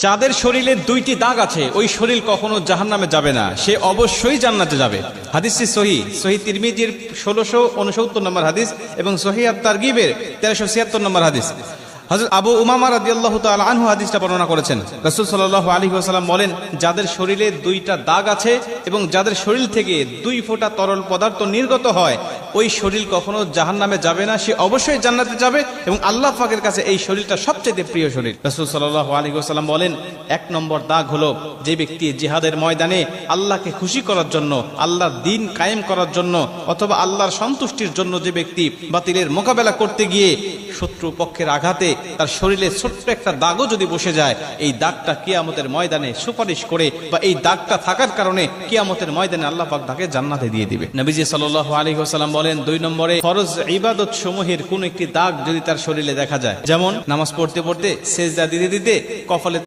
যাদের শরীরে দুইটি দাগ আছে ওই শরীর কখনো জাহান্নামে যাবে না, সে অবশ্যই জান্নাতে যাবে। হাদিসটি সহিহ তিরমিজির 1669 নম্বর হাদিস এবং সহিহ আত-তারগিবের 1376 নম্বর হাদিস। হযরত আবু উমামা রাদিয়াল্লাহু তাআলা আনহু হাদিসটা বর্ণনা করেছেন। রাসূল সাল্লাল্লাহু আলাইহি ওয়াসাল্লাম বলেন, যাদের শরীরে দুইটা দাগ আছে এবং যাদের শরীর থেকে 2 ফোঁটা তরল পদার্থ নির্গত হয় ওই শরীর কখনো জাহান্নামে যাবে না, সে অবশ্যই জান্নাতে যাবে এবং আল্লাহ পাকের কাছে এই শরীরটা সবচেয়ে প্রিয় শরীর। রাসূল সাল্লাল্লাহু আলাইহি ওয়াসাল্লাম বলেন, 1 নম্বর দাগ হলো যে ব্যক্তি জিহাদের ময়দানে আল্লাহকে খুশি করার জন্য, আল্লাহর দ্বীন কায়েম করার জন্য অথবা আল্লাহর সন্তুষ্টির জন্য যে ব্যক্তি বাতিলের মোকাবেলা করতে গিয়ে শত্রু পক্ষের আঘাতে তার শরীরে ছোট্ট একটা দাগও যদি বসে যায়, এই দাগটা কিয়ামতের ময়দানে সুপারিশ করে বা এই দাগটা থাকার কারণে কিয়ামতের ময়দানে আল্লাহ পাক তাকে জান্নাতে দিয়ে দিবে। নবীজি সাল্লাল্লাহু আলাইহি ওয়াসাল্লাম বলেন, 2 নম্বরে ফরজ ইবাদত সমূহের কোন একটি দাগ যদি তার শরীরে দেখা যায়, যেমন নামাজ পড়তে পড়তে সেজদা দিতে দিতে কপালে